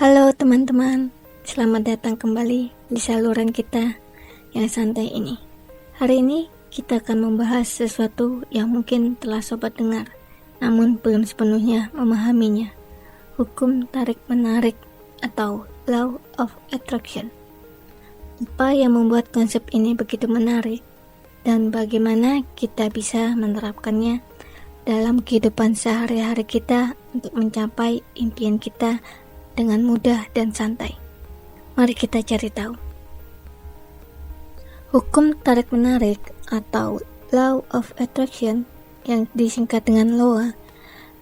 Halo teman-teman, selamat datang kembali di saluran kita yang santai ini. Hari ini kita akan membahas sesuatu yang mungkin telah sobat dengar, namun belum sepenuhnya memahaminya. Hukum tarik-menarik atau Law of Attraction. Apa yang membuat konsep ini begitu menarik dan bagaimana kita bisa menerapkannya dalam kehidupan sehari-hari kita untuk mencapai impian kita dengan mudah dan santai. Mari kita cari tahu. Hukum tarik-menarik atau Law of Attraction yang disingkat dengan LOA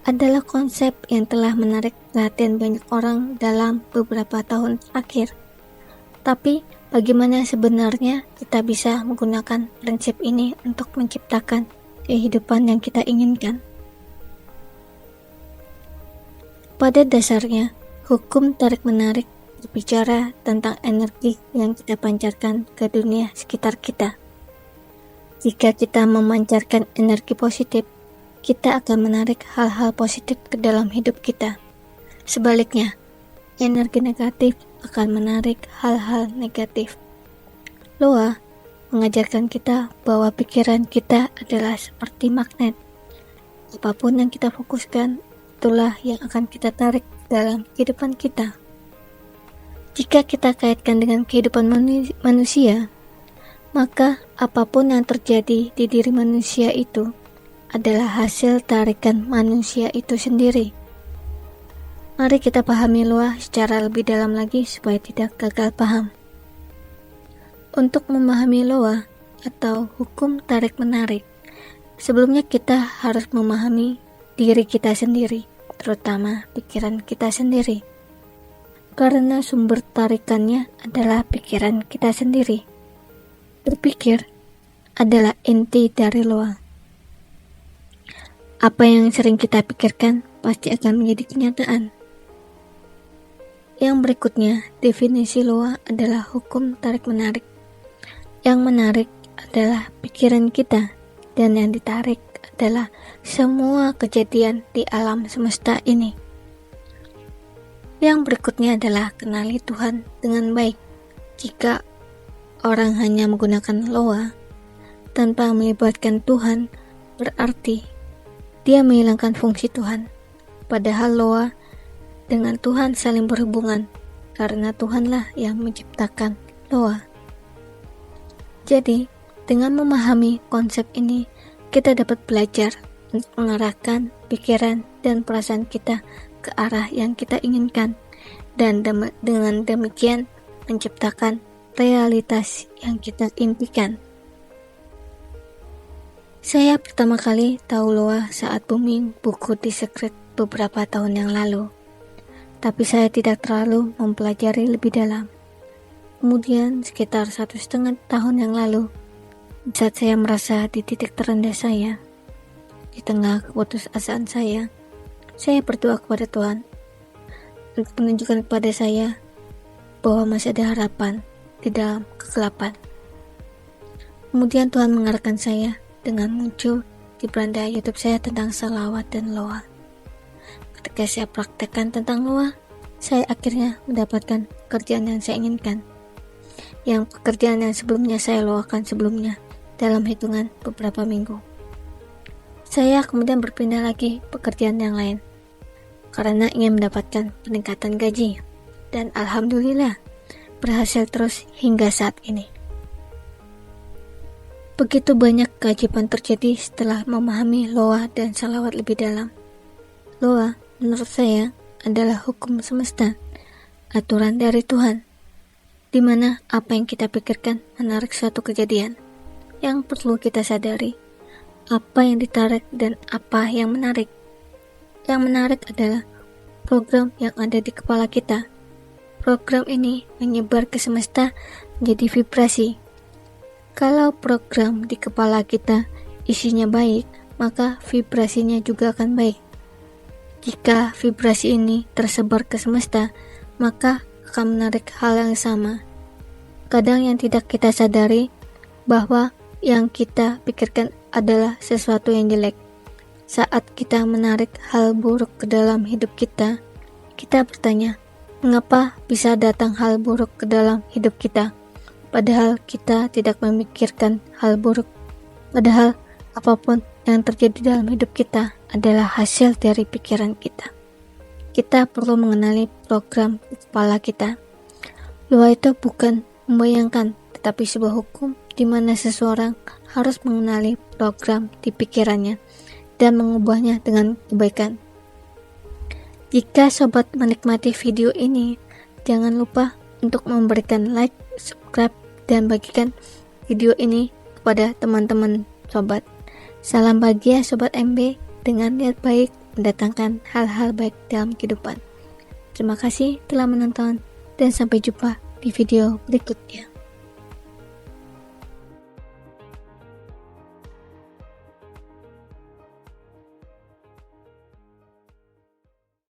adalah konsep yang telah menarik perhatian banyak orang dalam beberapa tahun terakhir. Tapi bagaimana sebenarnya kita bisa menggunakan prinsip ini untuk menciptakan kehidupan yang kita inginkan? Pada dasarnya, hukum tarik-menarik berbicara tentang energi yang kita pancarkan ke dunia sekitar kita. Jika kita memancarkan energi positif, kita akan menarik hal-hal positif ke dalam hidup kita. Sebaliknya, energi negatif akan menarik hal-hal negatif. LOA mengajarkan kita bahwa pikiran kita adalah seperti magnet. Apapun yang kita fokuskan, itulah yang akan kita tarik dalam kehidupan kita. Jika kita kaitkan dengan kehidupan manusia, maka apapun yang terjadi di diri manusia itu adalah hasil tarikan manusia itu sendiri. Mari kita pahami LOA secara lebih dalam lagi supaya tidak gagal paham. Untuk memahami LOA atau hukum tarik-menarik, sebelumnya kita harus memahami diri kita sendiri, terutama pikiran kita sendiri. Karena sumber tarikannya adalah pikiran kita sendiri. Berpikir adalah inti dari LOA. Apa yang sering kita pikirkan pasti akan menjadi kenyataan. Yang berikutnya, definisi LOA adalah hukum tarik-menarik. Yang menarik adalah pikiran kita, dan yang ditarik adalah semua kejadian di alam semesta ini. Yang berikutnya adalah kenali Tuhan dengan baik. Jika orang hanya menggunakan LOA tanpa melibatkan Tuhan, berarti dia menghilangkan fungsi Tuhan. Padahal LOA dengan Tuhan saling berhubungan, karena Tuhanlah yang menciptakan LOA. Jadi, dengan memahami konsep ini, kita dapat belajar untuk mengarahkan pikiran dan perasaan kita ke arah yang kita inginkan, dan dengan demikian menciptakan realitas yang kita impikan. Saya pertama kali tahu LOA saat booming buku The Secret beberapa tahun yang lalu, tapi saya tidak terlalu mempelajari lebih dalam. Kemudian sekitar 1,5 tahun yang lalu, saat saya merasa di titik terendah saya, di tengah keputusasaan saya berdoa kepada Tuhan untuk menunjukkan kepada saya bahwa masih ada harapan di dalam kegelapan. Kemudian Tuhan mengarahkan saya dengan muncul di beranda YouTube saya tentang selawat dan LOA. Ketika saya praktekkan tentang LOA, saya akhirnya mendapatkan pekerjaan yang saya inginkan, yang pekerjaan yang sebelumnya saya loakan sebelumnya dalam hitungan beberapa minggu. Saya kemudian berpindah lagi pekerjaan yang lain karena ingin mendapatkan peningkatan gaji, dan alhamdulillah berhasil terus hingga saat ini. Begitu banyak keajaiban terjadi setelah memahami LOA dan salawat lebih dalam. LOA menurut saya adalah hukum semesta, aturan dari Tuhan, di mana apa yang kita pikirkan menarik suatu kejadian. Yang perlu kita sadari, apa yang ditarik dan apa yang menarik. Yang menarik adalah program yang ada di kepala kita. Program ini menyebar ke semesta menjadi vibrasi. Kalau program di kepala kita isinya baik, maka vibrasinya juga akan baik. Jika vibrasi ini tersebar ke semesta, maka akan menarik hal yang sama. Kadang yang tidak kita sadari bahwa yang kita pikirkan adalah sesuatu yang jelek. Saat kita menarik hal buruk ke dalam hidup kita, kita bertanya, Mengapa bisa datang hal buruk ke dalam hidup kita, padahal kita tidak memikirkan hal buruk? Padahal apapun yang terjadi dalam hidup kita adalah hasil dari pikiran kita. Kita perlu mengenali program di kepala kita. Doa itu bukan membayangkan, tetapi sebuah hukum di mana seseorang harus mengenali program di pikirannya dan mengubahnya dengan kebaikan. Jika sobat menikmati video ini, jangan lupa untuk memberikan like, subscribe, dan bagikan video ini kepada teman-teman sobat. Salam bahagia sobat MB dengan niat baik mendatangkan hal-hal baik dalam kehidupan. Terima kasih telah menonton dan sampai jumpa di video berikutnya.